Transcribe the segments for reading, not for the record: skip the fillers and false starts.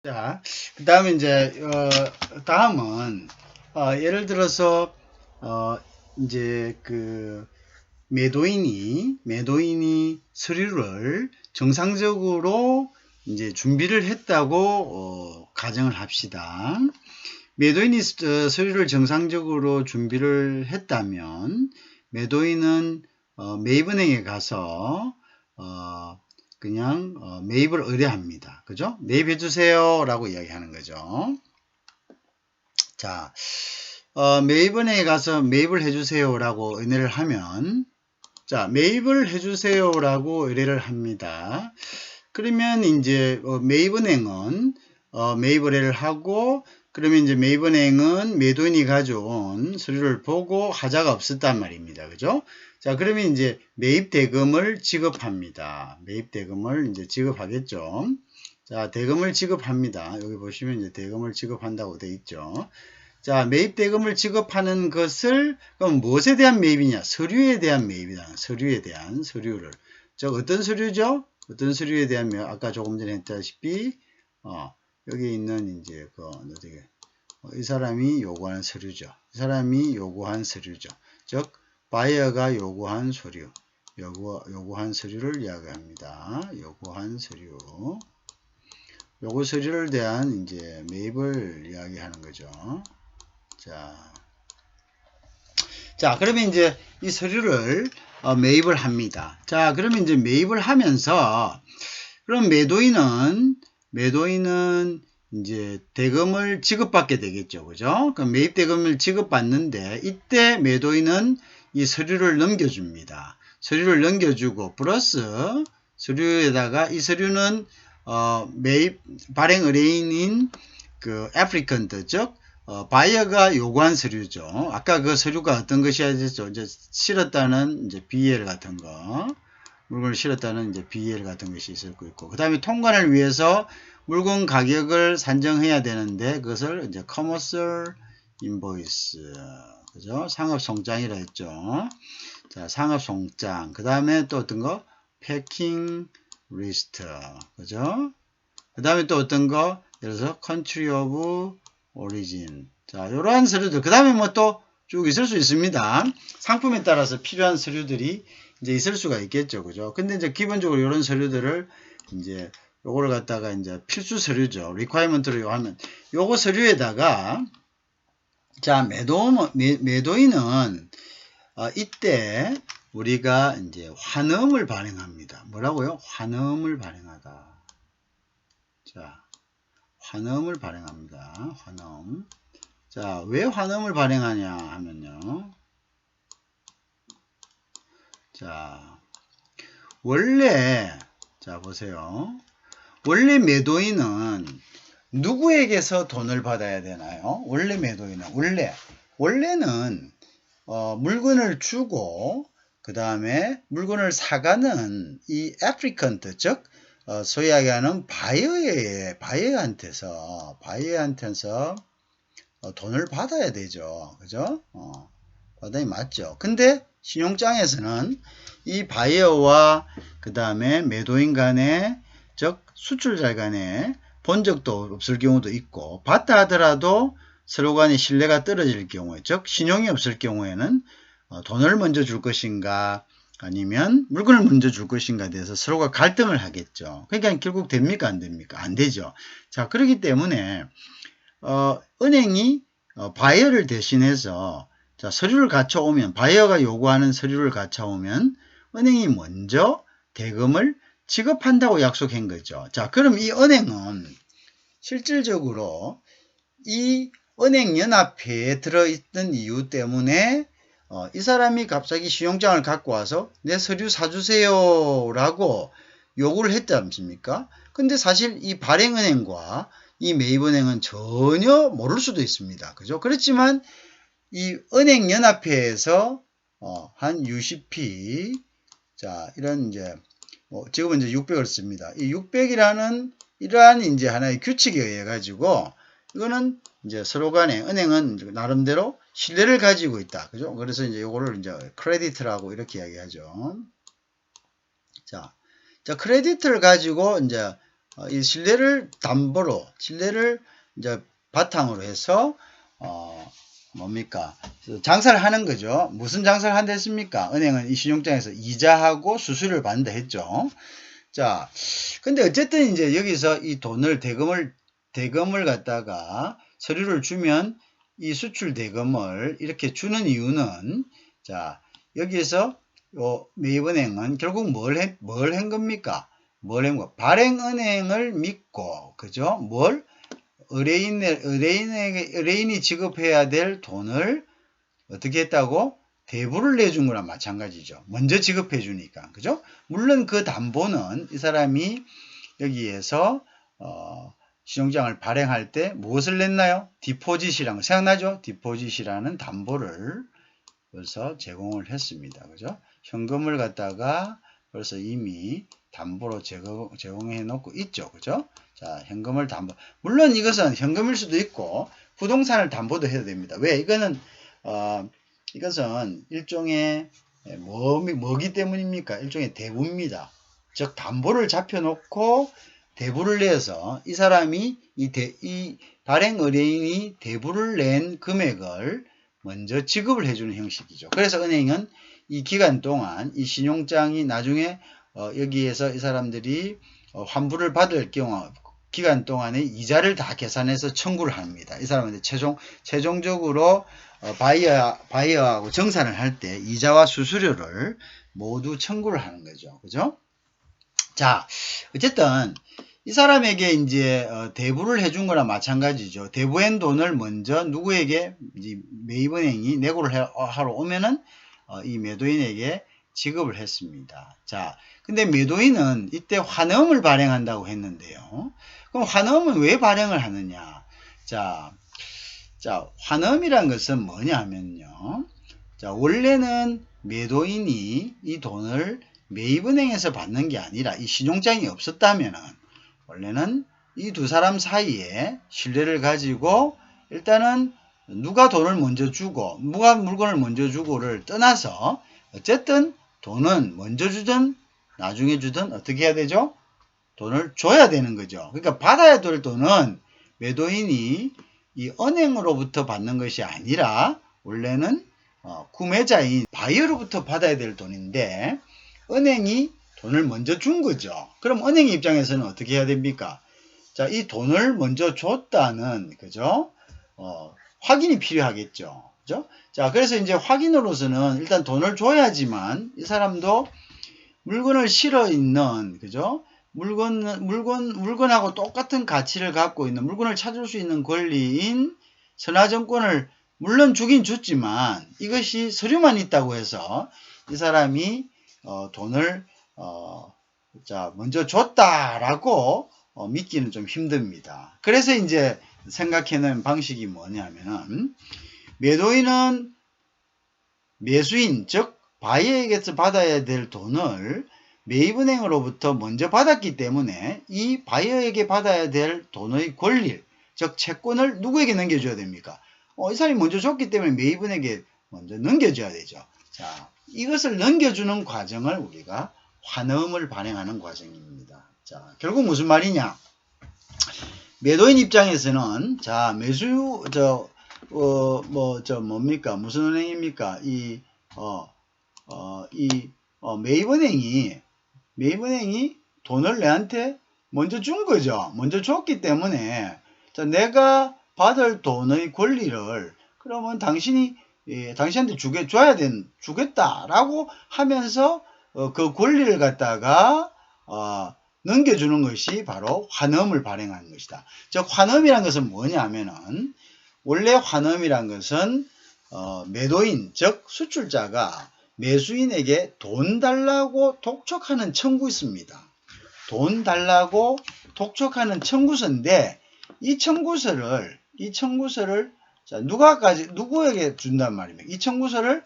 자, 그 다음에 이제, 다음은, 예를 들어서, 이제 매도인이 서류를 정상적으로 이제 준비를 했다고, 가정을 합시다. 매도인이 서류를 정상적으로 준비를 했다면, 매도인은, 매입은행에 가서, 그냥 매입을 의뢰합니다. 그죠? 매입해 주세요 라고 이야기하는 거죠. 자, 매입은행에 가서 매입을 해 주세요 라고 의뢰를 하면, 자, 매입을 해 주세요 라고 의뢰를 합니다. 그러면 이제 매입은행은 매입 의뢰를 하고, 그러면 이제 매입은행은 매도인이 가져온 서류를 보고 하자가 없었단 말입니다. 그죠? 자, 그러면 이제 매입 대금을 지급합니다. 매입 대금을 이제 지급하겠죠. 자, 대금을 지급합니다. 여기 보시면 이제 대금을 지급한다고 되어 있죠. 자, 매입 대금을 지급하는 것을 그럼 무엇에 대한 매입이냐? 서류에 대한 매입이다. 서류에 대한 서류를. 즉 어떤 서류죠? 어떤 서류에 대한 매입? 아까 조금 전에 했다시피 여기 있는 이제 이 사람이 요구하는 서류죠. 이 사람이 요구한 서류죠. 즉 바이어가 요구한 서류. 요구한 서류를 이야기합니다. 요구한 서류. 요구 서류를 대한 이제 매입을 이야기하는 거죠. 자, 그러면 이제 이 서류를 매입을 합니다. 자, 그러면 이제 매입을 하면서 그럼 매도인은 이제 대금을 지급받게 되겠죠. 그죠? 그럼 매입 대금을 지급받는데 이때 매도인은 이 서류를 넘겨줍니다. 서류를 넘겨주고 플러스 서류에다가 이 서류는 매입 발행 의뢰인인 애플리컨트 즉 바이어가 요구한 서류죠. 아까 그 서류가 어떤 것이어야 되죠? 이제 실었다는 이제 BL 같은 거. 물건을 실었다는 이제 BL 같은 것이 있을 거 있고. 그 다음에 통관을 위해서 물건 가격을 산정해야 되는데 그것을 이제 커머셜 인보이스. 그죠? 상업 송장이라 했죠. 자, 상업 송장. 그 다음에 또 어떤 거? 패킹 리스트. 그죠? 그 다음에 또 어떤 거? 예를 들어서 country of origin. 자, 이러한 서류들. 그 다음에 뭐 또 쭉 있을 수 있습니다. 상품에 따라서 필요한 서류들이 이제 있을 수가 있겠죠. 그죠? 근데 이제 기본적으로 이런 서류들을 이제 요거를 갖다가 이제 필수 서류죠. requirement로 하면 요거 서류에다가 자, 매도인은 이때 우리가 이제 환음을 발행합니다. 뭐라고요? 환음을 발행하다. 자, 환음을 발행합니다. 환음. 자, 왜 환음을 발행하냐 하면요. 자, 원래, 자, 보세요. 원래 매도인은 누구에게서 돈을 받아야 되나요? 원래 매도인은, 원래는, 물건을 주고, 그 다음에 물건을 사가는 이 애플리컨트, 즉, 소위 얘기하는 바이어한테서 돈을 받아야 되죠. 그죠? 받아야 맞죠. 근데 신용장에서는 이 바이어와 그 다음에 매도인 간에 즉 수출자 간에 본 적도 없을 경우도 있고 받다 하더라도 서로 간의 신뢰가 떨어질 경우에 즉 신용이 없을 경우에는 돈을 먼저 줄 것인가 아니면 물건을 먼저 줄 것인가에 대해서 서로가 갈등을 하겠죠. 그러니까 결국 됩니까 안 됩니까? 안 되죠. 자, 그렇기 때문에 은행이 바이어를 대신해서 자, 서류를 갖춰오면 바이어가 요구하는 서류를 갖춰오면 은행이 먼저 대금을 지급한다고 약속한 거죠. 자, 그럼 이 은행은 실질적으로 이 은행연합회에 들어있던 이유 때문에 이 사람이 갑자기 신용장을 갖고 와서 내 서류 사주세요 라고 요구를 했지 않습니까? 근데 사실 이 발행은행과 이 매입은행은 전혀 모를 수도 있습니다. 그죠? 그렇지만 이 은행연합회에서 한 UCP 자 이런 이제 지금은 이제 600을 씁니다. 이 600이라는 이러한 이제 하나의 규칙에 의해 가지고 이거는 이제 서로 간에 은행은 나름대로 신뢰를 가지고 있다. 그죠? 그래서 이제 이거를 이제 크레디트라고 이렇게 이야기하죠. 자, 크레디트를 가지고 이제 이 신뢰를 담보로, 신뢰를 이제 바탕으로 해서 뭡니까? 장사를 하는 거죠. 무슨 장사를 한다 했습니까? 은행은 이 신용장에서 이자하고 수수료를 받는다 했죠. 자, 근데 어쨌든 이제 여기서 이 돈을 대금을 갖다가 서류를 주면 이 수출 대금을 이렇게 주는 이유는, 자, 여기에서 요 매입은행은 결국 뭘 한 겁니까? 뭘 한 거? 발행은행을 믿고, 그죠? 의뢰인이 지급해야 될 돈을 어떻게 했다고? 대부를 내준 거랑 마찬가지죠. 먼저 지급해 주니까. 그죠? 물론 그 담보는 이 사람이 여기에서 신용장을 발행할 때 무엇을 냈나요? 디포짓이라는 거 생각나죠? 디포짓이라는 담보를 벌써 제공을 했습니다. 그죠? 현금을 갖다가 벌써 이미 담보로 제공해 놓고 있죠. 그죠? 자, 현금을 담보. 물론 이것은 현금일 수도 있고 부동산을 담보도 해야 됩니다. 왜? 이것은 일종의 뭐기 때문입니까? 일종의 대부입니다. 즉 담보를 잡혀 놓고 대부를 내서 이 사람이 이 발행 의뢰인이 대부를 낸 금액을 먼저 지급을 해주는 형식이죠. 그래서 은행은 이 기간 동안 이 신용장이 나중에 여기에서 이 사람들이 환불을 받을 경우 기간 동안에 이자를 다 계산해서 청구를 합니다. 이 사람한테 최종적으로 바이어하고 정산을 할 때 이자와 수수료를 모두 청구를 하는 거죠. 그죠? 자, 어쨌든 이 사람에게 이제 대부를 해준 거랑 마찬가지죠. 대부한 돈을 먼저 누구에게 매입은행이 내고를 하러 오면은 이 매도인에게 지급을 했습니다. 자, 근데 매도인은 이때 환음을 발행한다고 했는데요. 그럼 환음은 왜 발행을 하느냐? 자, 환음이란 것은 뭐냐 하면요. 자, 원래는 매도인이 이 돈을 매입은행에서 받는 게 아니라 이 신용장이 없었다면은 원래는 이 두 사람 사이에 신뢰를 가지고 일단은 누가 돈을 먼저 주고 누가 물건을 먼저 주고를 떠나서 어쨌든 돈은 먼저 주든 나중에 주든 어떻게 해야 되죠? 돈을 줘야 되는 거죠. 그러니까 받아야 될 돈은 매도인이 이 은행으로부터 받는 것이 아니라 원래는 구매자인 바이어로부터 받아야 될 돈인데 은행이 돈을 먼저 준 거죠. 그럼 은행 입장에서는 어떻게 해야 됩니까? 자, 이 돈을 먼저 줬다는, 그죠? 확인이 필요하겠죠. 그죠? 자, 그래서 이제 확인으로서는 일단 돈을 줘야지만 이 사람도 물건을 실어 있는, 그죠? 물건하고 똑같은 가치를 갖고 있는 물건을 찾을 수 있는 권리인 선화증권을 물론 주긴 줬지만 이것이 서류만 있다고 해서 이 사람이 돈을 먼저 줬다라고 믿기는 좀 힘듭니다. 그래서 이제 생각해낸 방식이 뭐냐면은 매도인은 매수인 즉 바이어에게서 받아야 될 돈을 매입은행으로부터 먼저 받았기 때문에 이 바이어에게 받아야 될 돈의 권리 즉 채권을 누구에게 넘겨줘야 됩니까? 이 사람이 먼저 줬기 때문에 매입은행에게 먼저 넘겨줘야 되죠. 자, 이것을 넘겨주는 과정을 우리가 환음을 발행하는 과정입니다. 자, 결국 무슨 말이냐? 매도인 입장에서는 자, 뭡니까? 무슨 은행입니까? 매입은행이 돈을 내한테 먼저 준 거죠. 먼저 줬기 때문에 자, 내가 받을 돈의 권리를 그러면 당신한테 주겠다라고 하면서 그 권리를 갖다가 넘겨주는 것이 바로 환음을 발행하는 것이다. 즉 환음이란 것은 뭐냐면은 원래 환음이란 것은 매도인 즉 수출자가 매수인에게 돈 달라고 독촉하는 청구서입니다. 돈 달라고 독촉하는 청구서인데 이 청구서를 자, 누구에게 준단 말입니까? 이 청구서를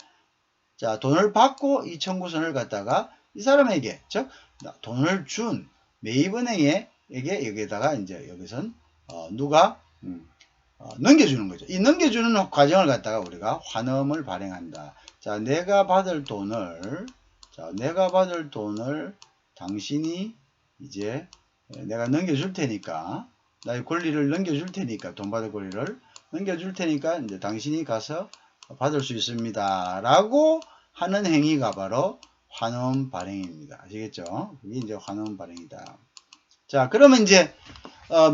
자, 돈을 받고 이 청구서를 갖다가 이 사람에게 즉 돈을 준 매입은행에게 여기에다가 이제 여기선 누가 넘겨주는 거죠. 이 넘겨주는 과정을 갖다가 우리가 환음을 발행한다. 자, 내가 받을 돈을 당신이 이제 내가 넘겨줄 테니까, 나의 권리를 넘겨줄 테니까, 돈 받을 권리를 넘겨줄 테니까 이제 당신이 가서 받을 수 있습니다. 라고 하는 행위가 바로 환원 발행입니다. 아시겠죠? 그게 이제 환원 발행이다. 자, 그러면 이제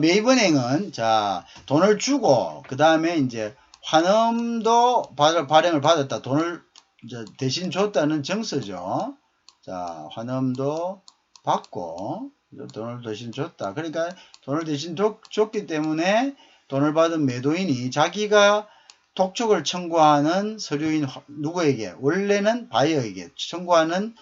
매입은행은 자 돈을 주고 그 다음에 이제 환원도 발행을 받았다. 돈을 이제 대신 줬다는 정서죠. 자, 환원도 받고 돈을 대신 줬다. 그러니까 돈을 대신 줬기 때문에 돈을 받은 매도인이 자기가 독촉을 청구하는 서류인 누구에게 원래는 바이어에게 청구하는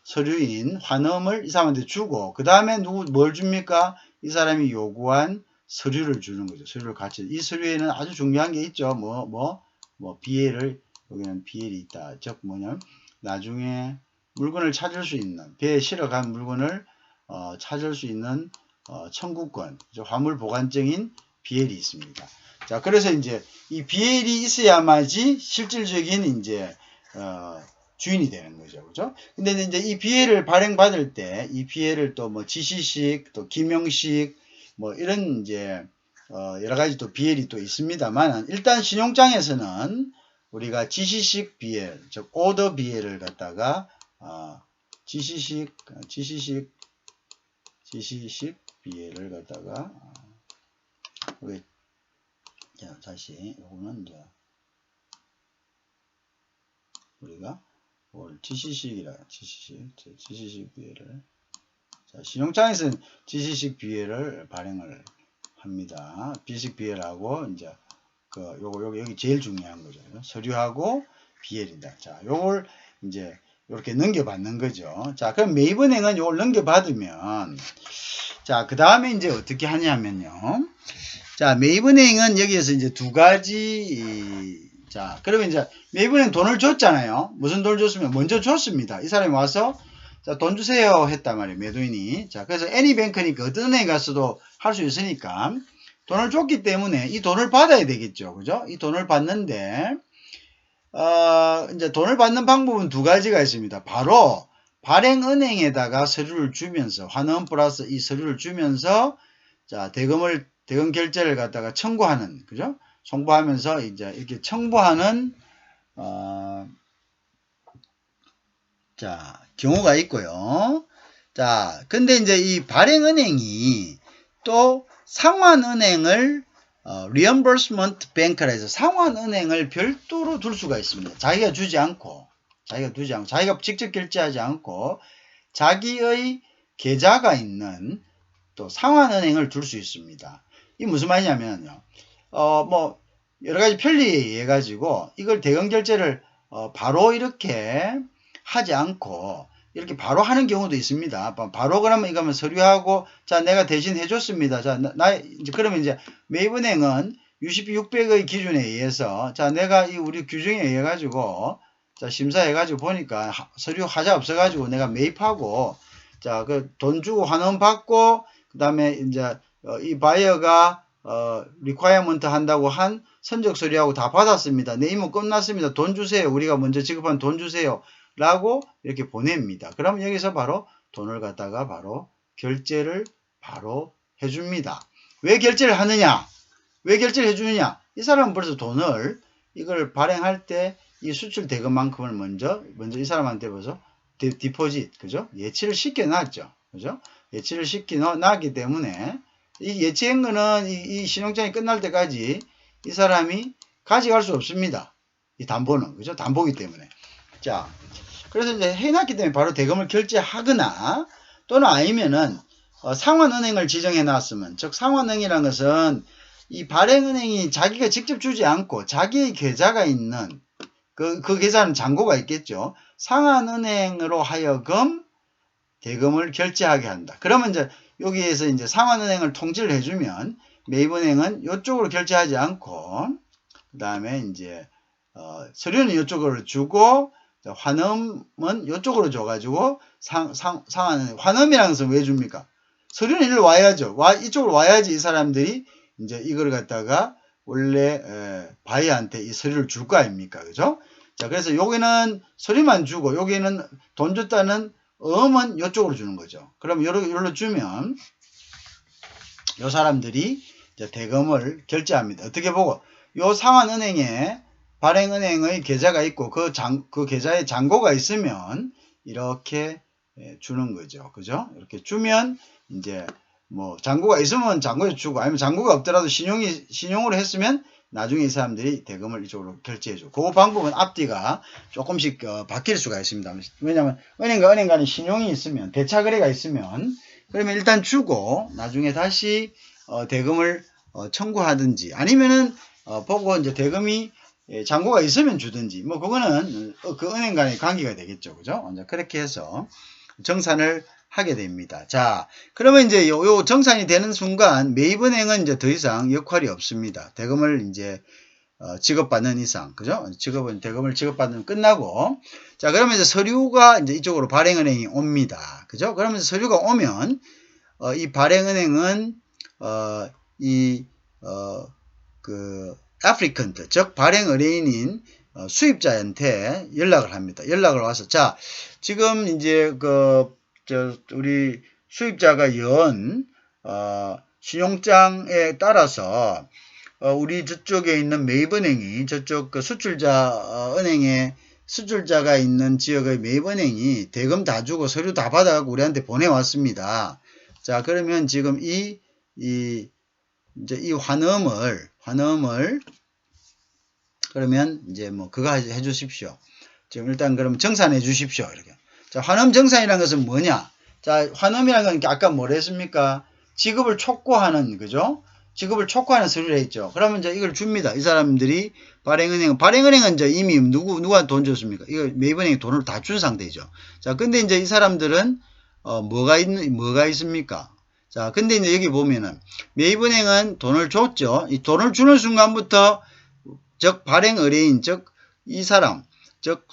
서류인 환음을 이 사람한테 주고 그 다음에 뭘 줍니까? 이 사람이 요구한 서류를 주는 거죠. 서류를 같이. 이 서류에는 아주 중요한 게 있죠. BL을 여기는 BL이 있다. 즉 뭐냐면 나중에 물건을 찾을 수 있는 배에 실어간 물건을 찾을 수 있는 청구권, 화물 보관증인 BL이 있습니다. 자, 그래서 이제 이 BL이 있어야만이 실질적인 이제 주인이 되는 거죠. 그죠? 근데 이제 이 BL을 발행받을 때 이 BL을 또 뭐 지시식, 또 기명식, 뭐 이런 이제 여러 가지 또 BL이 또 있습니다만 일단 신용장에서는 우리가 지시식 BL, 즉 오더 BL을 갖다가 지시식 BL을 갖다가 자, 다시 요거는 이제 우리가 지시식 BL을 자, 신용장에서는 지시식 BL을 발행을 합니다. 비식 BL하고 이제 요거 여기 제일 중요한 거죠. 서류하고 BL이다. 자, 요걸 이제 이렇게 넘겨받는 거죠. 자, 그럼 매입은행은 요걸 넘겨받으면 자, 그 다음에 이제 어떻게 하냐면요. 자, 매입은행은 여기에서 이제 두 가지 자, 그러면 이제 매입은행 돈을 줬잖아요. 무슨 돈을 줬으면 먼저 줬습니다. 이 사람이 와서 자, 돈 주세요 했단 말이에요. 매도인이. 자, 그래서 애니뱅크니까 어떤 은행 가서도 할 수 있으니까 돈을 줬기 때문에 이 돈을 받아야 되겠죠. 그죠? 이 돈을 받는데 이제 돈을 받는 방법은 두 가지가 있습니다. 바로 발행은행에다가 서류를 주면서 환원 플러스 이 서류를 주면서 자, 대금 결제를 갖다가 청구하는 그죠? 청구하면서 이제 이렇게 청구하는 자, 경우가 있고요. 자, 근데 이제 이 발행은행이 또 상환은행을 reimbursement bank라 해서 상환은행을 별도로 둘 수가 있습니다. 자기가 두지 않고 자기가 직접 결제하지 않고 자기의 계좌가 있는 또 상환은행을 둘 수 있습니다. 이게 무슨 말이냐면요. 뭐 여러 가지 편리에 의해 가지고 이걸 대금 결제를 바로 이렇게 하지 않고 이렇게 바로 하는 경우도 있습니다. 바로 그러면 이거면 서류하고 자 내가 대신 해줬습니다. 자 이제 그러면 이제 매입은행은 UCP 600의 기준에 의해서 자 내가 이 우리 규정에 의해 가지고 자 심사해 가지고 보니까 서류 하자 없어 가지고 내가 매입하고 자 그 돈 주고 환원 받고 그 다음에 이제 이 바이어가 리콰이어먼트 한다고 한 선적 서류하고 다 받았습니다. 내 임무 끝났습니다. 돈 주세요. 우리가 먼저 지급한 돈 주세요. 라고 이렇게 보냅니다. 그러면 여기서 바로 돈을 갖다가 바로 결제를 바로 해줍니다. 왜 결제를 하느냐? 왜 결제를 해주느냐? 이 사람은 벌써 돈을 이걸 발행할 때 이 수출 대금만큼을 먼저 이 사람한테 벌써 디포짓, 그죠? 예치를 시켜놨죠. 그죠? 예치를 시켜놨기 때문에 이 예치한 거는 이 신용장이 끝날 때까지 이 사람이 가져갈 수 없습니다. 이 담보는, 그죠? 담보기 때문에. 자, 그래서 이제 해놨기 때문에 바로 대금을 결제하거나 또는 아니면은 상환은행을 지정해 놨으면 즉 상환은행이라는 것은 이 발행은행이 자기가 직접 주지 않고 자기의 계좌가 있는 그 계좌는 잔고가 있겠죠. 상환은행으로 하여금 대금을 결제하게 한다. 그러면 이제 여기에서 이제 상환은행을 통지를 해주면 매입은행은 이쪽으로 결제하지 않고 그 다음에 이제 서류는 이쪽으로 주고 환음은 이쪽으로 줘가지고 상환은행 환음이라는 것은 왜 줍니까? 서류는 일로 와야죠. 이쪽으로 와야지 이 사람들이 이제 이걸 갖다가 원래 바이한테 이 서류를 줄 거 아닙니까? 그죠? 자, 그래서 여기는 서류만 주고 여기는 돈 줬다는 어음은 이쪽으로 주는 거죠. 그럼 요로 주면 요 사람들이 이제 대금을 결제합니다. 어떻게 보고 요 상환은행에 발행은행의 계좌가 있고 그 계좌에 잔고가 있으면 이렇게 주는 거죠. 그죠? 이렇게 주면 이제 뭐 잔고가 있으면 잔고에 주고 아니면 잔고가 없더라도 신용으로 했으면 나중에 이 사람들이 대금을 이쪽으로 결제해줘. 그 방법은 앞뒤가 조금씩 바뀔 수가 있습니다. 왜냐하면 은행과 은행 간에 신용이 있으면 대차거래가 있으면 그러면 일단 주고 나중에 다시 대금을 청구하든지 아니면은 보고 이제 대금이 잔고가 있으면 주든지 뭐 그거는 그 은행 간의 관계가 되겠죠. 그죠? 이제 그렇게 해서 정산을 하게 됩니다. 자, 그러면 이제 요 정산이 되는 순간 매입은행은 이제 더 이상 역할이 없습니다. 대금을 이제 지급받는 이상, 그죠? 대금을 지급받는 끝나고, 자, 그러면 이제 서류가 이제 이쪽으로 발행은행이 옵니다. 그죠? 그러면 서류가 오면, 이 발행은행은, applicant, 즉, 발행 의뢰인인 수입자한테 연락을 합니다. 연락을 와서, 자, 지금 이제 우리 수입자가 신용장에 따라서 우리 저쪽에 있는 매입은행이 저쪽 수출자 은행에 수출자가 있는 지역의 매입은행이 대금 다 주고 서류 다 받아가고 우리한테 보내왔습니다. 자, 그러면 지금 이제 이 환음을 그러면 이제 뭐 그거 해 주십시오. 지금 일단 그럼 정산해 주십시오. 이렇게. 자, 환음 정산이라는 것은 뭐냐? 자, 환음이라는 건 아까 뭐라 했습니까? 지급을 촉구하는, 그죠? 지급을 촉구하는 서류를 했죠. 그러면 이제 이걸 줍니다. 이 사람들이 발행은행은 이제 이미 누가 돈 줬습니까? 이거 매입은행이 돈을 다 준 상태죠. 자, 근데 이제 이 사람들은, 뭐가 있습니까? 자, 근데 이제 여기 보면은, 매입은행은 돈을 줬죠. 이 돈을 주는 순간부터, 즉, 발행 의뢰인, 즉, 이 사람, 즉,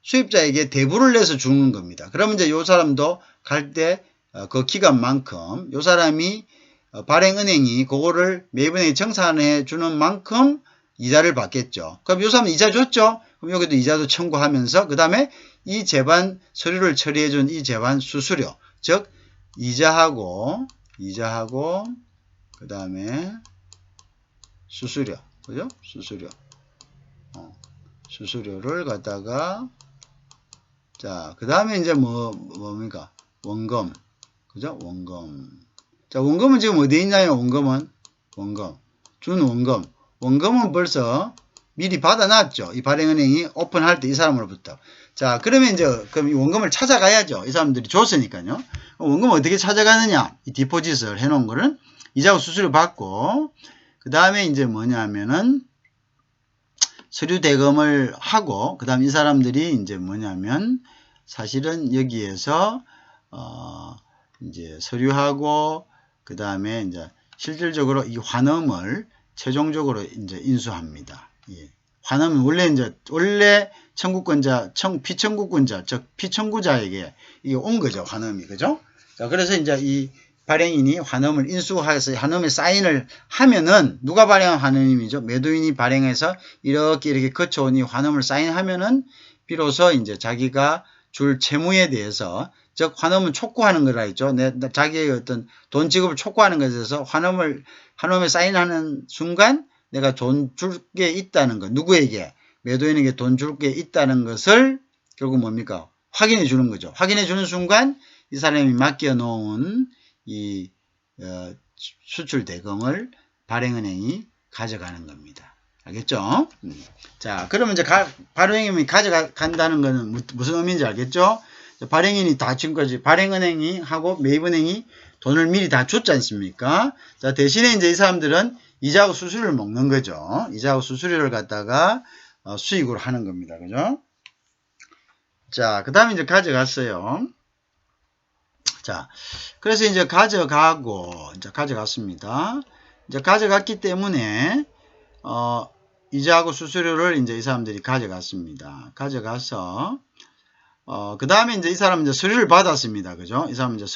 수입자에게 대부를 내서 주는 겁니다. 그러면 이제 요 사람도 갈 때 그 기간만큼 요 사람이 발행은행이 그거를 매입은행에 정산해 주는 만큼 이자를 받겠죠. 그럼 요 사람은 이자 줬죠. 그럼 여기도 이자도 청구하면서 그 다음에 이 제반 서류를 처리해 준 이 제반 수수료, 즉 이자하고 그 다음에 수수료, 그죠? 수수료를 갖다가 자, 그 다음에 이제 뭡니까? 원금. 그죠? 원금. 자, 원금은 지금 어디에 있나요? 원금은 원금은 벌써 미리 받아놨죠. 이 발행은행이 오픈할 때 이 사람으로부터. 자, 그러면 이제 그럼 이 원금을 찾아가야죠. 이 사람들이 줬으니까요. 원금을 어떻게 찾아가느냐? 이 디포짓을 해놓은 거는 이자고 수수료 받고 그 다음에 이제 뭐냐면은 서류 대금을 하고 그 다음 이 사람들이 이제 뭐냐면 사실은 여기에서 이제 서류하고 그 다음에 이제 실질적으로 이 환음을 최종적으로 이제 인수합니다. 예. 환음은 원래 청구권자, 피청구권자, 즉 피청구자에게 이게 온 거죠. 환음이. 그죠? 자, 그래서 이제 이 발행인이 환음을 인수해서 환음에 사인을 하면은 누가 발행한 환음이죠? 매도인이 발행해서 이렇게 거쳐온 이 환음을 사인하면은 비로소 이제 자기가 줄 채무에 대해서 즉 환음은 촉구하는 거라 했죠. 자기의 어떤 돈 지급을 촉구하는 것에 대해서 환음에 사인하는 순간 내가 돈 줄 게 있다는 것, 누구에게? 매도인에게 돈 줄 게 있다는 것을 결국 뭡니까? 확인해 주는 거죠. 확인해 주는 순간 이 사람이 맡겨 놓은 이 수출 대금을 발행은행이 가져가는 겁니다. 알겠죠? 자, 그러면 이제 발행인이 가져간다는 것은 무슨 의미인지 알겠죠? 발행인이 다 지금까지 발행은행이 하고 매입은행이 돈을 미리 다 줬지 않습니까? 자, 대신에 이제 이 사람들은 이자하고 수수료를 먹는 거죠. 이자하고 수수료를 갖다가 수익으로 하는 겁니다. 그죠? 자, 그 다음에 이제 가져갔어요. 자, 그래서 이제 가져갔습니다. 이제 가져갔기 때문에, 이자하고 수수료를 이제 이 사람들이 가져갔습니다. 가져가서, 그 다음에 이제 이 사람은 이제 서류를 받았습니다. 그죠? 이 사람은 이제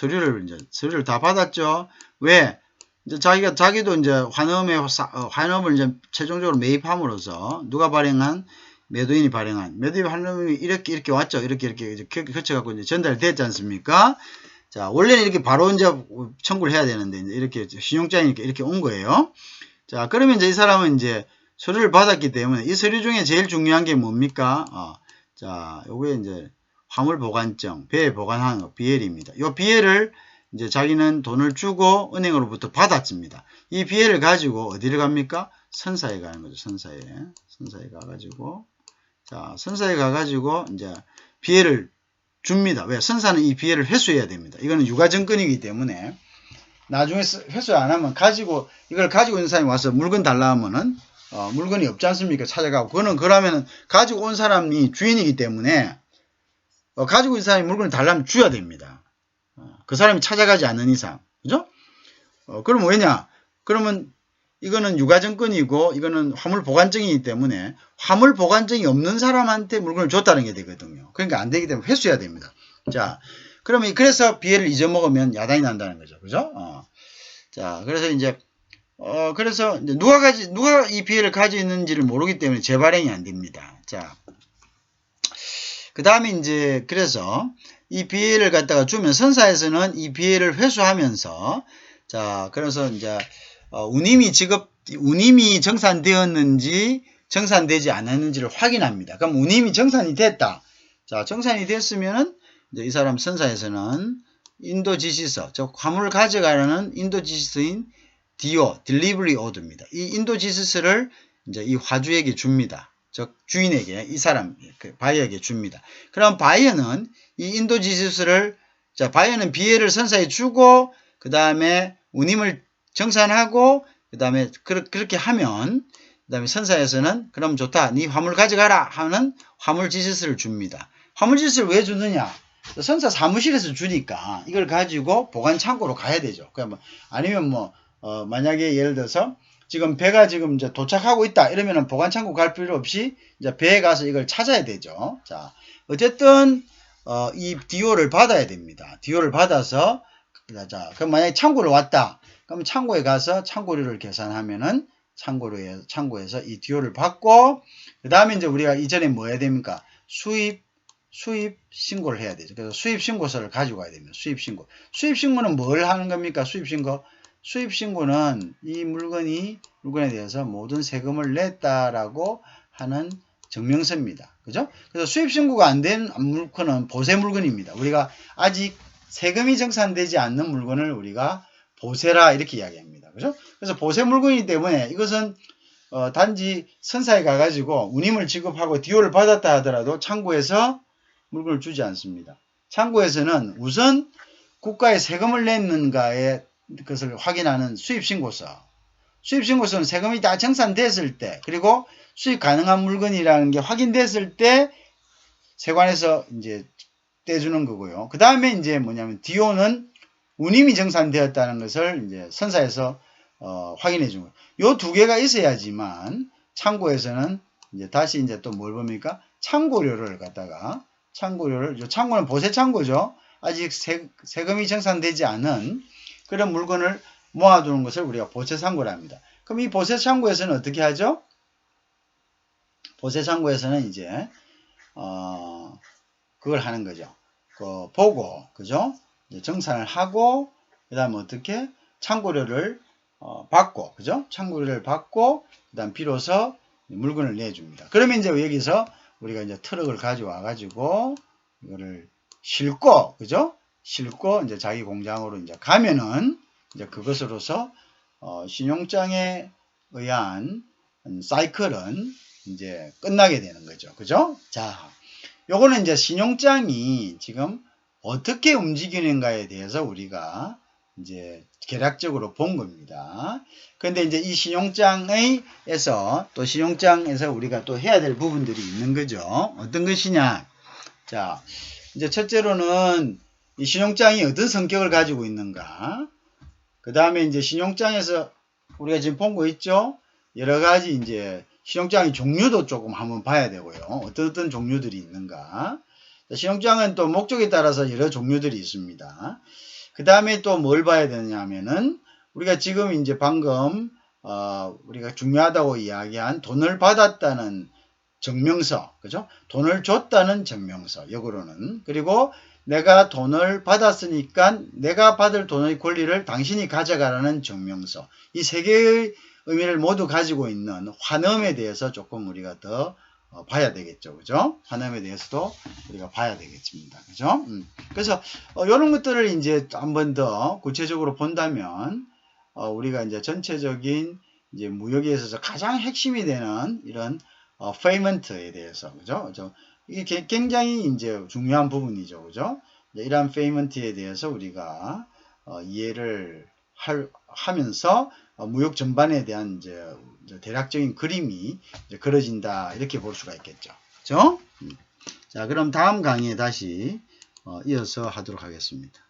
서류를 다 받았죠? 왜? 이제 자기도 이제 환음을 이제 최종적으로 매입함으로써 누가 발행한 매도인이 발행한, 매도인이 발행이 이렇게 왔죠. 이렇게 거쳐갖고 이제 전달됐지 않습니까? 자, 원래는 이렇게 바로 이제 청구를 해야 되는데, 이제 이렇게 신용장이니까 이렇게 온 거예요. 자, 그러면 이제 이 사람은 이제 서류를 받았기 때문에 이 서류 중에 제일 중요한 게 뭡니까? 자, 요게 이제 화물보관증, 배에 보관하는 거, BL입니다. 요 BL을 이제 자기는 돈을 주고 은행으로부터 받았습니다. 이 BL을 가지고 어디를 갑니까? 선사에 가는 거죠. 선사에 가가지고, 자, 선사에 가가지고 이제 BL을 줍니다. 왜? 선사는 이 BL을 회수해야 됩니다. 이거는 유가증권이기 때문에 나중에 회수 안 하면 이걸 가지고 있는 사람이 와서 물건 달라 하면은 물건이 없지 않습니까? 찾아가고. 그러면은 가지고 온 사람이 주인이기 때문에 가지고 있는 사람이 물건을 달라면 줘야 됩니다. 그 사람이 찾아가지 않는 이상. 그죠? 그럼 왜냐? 그러면 이거는 유가증권이고 이거는 화물보관증이기 때문에 화물보관증이 없는 사람한테 물건을 줬다는 게 되거든요. 그러니까 안 되기 때문에 회수해야 됩니다. 자, 그러면 그래서 BL을 잊어먹으면 야단이 난다는 거죠. 그죠? 자, 그래서 이제 그래서 누가 이 BL을 가지고 있는지를 모르기 때문에 재발행이 안 됩니다. 자, 그 다음에 이제 그래서 이 BL을 갖다가 주면 선사에서는 이 BL을 회수하면서, 자, 그래서 이제 운임이 정산되었는지 정산되지 않았는지를 확인합니다. 그럼 운임이 정산이 됐다. 자, 정산이 됐으면은 이제 이 사람 선사에서는 인도지시서, 즉 화물을 가져가려는 인도지시서인 DO, Delivery Order입니다. 이 인도지시서를 이제 이 화주에게 줍니다. 즉 주인에게, 이 사람 바이어에게 줍니다. 그럼 바이어는 이 인도지시서를, 자, 바이어는 BL을 선사에 주고 그 다음에 운임을 정산하고 그 다음에 그렇게 하면 그 다음에 선사에서는 그럼 좋다, 네 화물 가져가라 하는 화물지시서를 줍니다. 화물지시서를 왜 주느냐? 선사 사무실에서 주니까 이걸 가지고 보관창고로 가야 되죠. 아니면 만약에 예를 들어서 지금 배가 지금 이제 도착하고 있다 이러면은 보관창고 갈 필요 없이 이제 배에 가서 이걸 찾아야 되죠. 자, 어쨌든 이 DO를 받아야 됩니다. DO를 받아서, 자, 그럼 만약에 창고를 왔다. 그럼 창고에 가서 창고료를 계산하면은 창고에서 이 DO를 받고, 그 다음에 이제 우리가 이전에 뭐 해야 됩니까? 수입 신고를 해야 되죠. 그래서 수입 신고서를 가지고 가야 됩니다. 수입 신고. 수입 신고는 뭘 하는 겁니까? 수입 신고. 수입 신고는 이 물건에 대해서 모든 세금을 냈다라고 하는 증명서입니다. 그죠? 그래서 수입 신고가 안 된 물건은 보세 물건입니다. 우리가 아직 세금이 정산되지 않는 물건을 우리가 보세라 이렇게 이야기합니다. 그죠? 그래서 보세 물건이기 때문에 이것은 단지 선사에 가가지고 운임을 지급하고 DO를 받았다 하더라도 창고에서 물건을 주지 않습니다. 창고에서는 우선 국가에 세금을 냈는가의 것을 확인하는 수입신고서. 수입신고서는 세금이 다 정산됐을 때, 그리고 수입 가능한 물건이라는 게 확인됐을 때 세관에서 이제 떼주는 거고요. 그 다음에 이제 뭐냐면 DO는 운임이 정산되었다는 것을 이제 선사에서 확인해 준 거예요. 요 두 개가 있어야지만 창고에서는 이제 다시 이제 또 뭘 봅니까? 창고료를 갖다가 요 창고는 보세 창고죠. 아직 세금이 정산되지 않은 그런 물건을 모아두는 것을 우리가 보세 창고라 합니다. 그럼 이 보세 창고에서는 어떻게 하죠? 보세 창고에서는 이제 그걸 하는 거죠. 보고, 그죠? 정산을 하고, 그 다음에 어떻게? 창고료를 받고, 그죠? 창고료를 받고, 그 다음 비로소 물건을 내줍니다. 그러면 이제 여기서 우리가 이제 트럭을 가져와가지고, 이거를 싣고, 그죠? 싣고, 이제 자기 공장으로 이제 가면은, 이제 그것으로서, 신용장에 의한 사이클은 이제 끝나게 되는 거죠. 그죠? 자, 요거는 이제 신용장이 지금 어떻게 움직이는가에 대해서 우리가 이제 개략적으로 본 겁니다. 그런데 이제 이 신용장에서 우리가 또 해야 될 부분들이 있는 거죠. 어떤 것이냐? 자, 이제 첫째로는 이 신용장이 어떤 성격을 가지고 있는가? 그 다음에 이제 신용장에서 우리가 지금 본 거 있죠? 여러 가지 이제 신용장의 종류도 조금 한번 봐야 되고요. 어떤 종류들이 있는가? 신용장은 또 목적에 따라서 여러 종류들이 있습니다. 그 다음에 또 뭘 봐야 되느냐 하면은 우리가 지금 이제 방금 우리가 중요하다고 이야기한 돈을 받았다는 증명서, 그죠? 돈을 줬다는 증명서, 역으로는. 그리고 내가 돈을 받았으니까 내가 받을 돈의 권리를 당신이 가져가라는 증명서. 이 세 개의 의미를 모두 가지고 있는 환음에 대해서 조금 우리가 더 봐야 되겠죠. 그죠? 환음에 대해서도 우리가 봐야 되겠습니다. 그죠? 그래서 이런 것들을 이제 한번 더 구체적으로 본다면 우리가 이제 전체적인 이제 무역에 있어서 가장 핵심이 되는 이런 페이먼트에 대해서, 그죠? 이게 굉장히 이제 중요한 부분이죠. 그죠? 이러한 페이먼트에 대해서 우리가 이해를 하면서 무역 전반에 대한 이제 대략적인 그림이 이제 그려진다, 이렇게 볼 수가 있겠죠. 그죠? 자, 그럼 다음 강의에 다시 이어서 하도록 하겠습니다.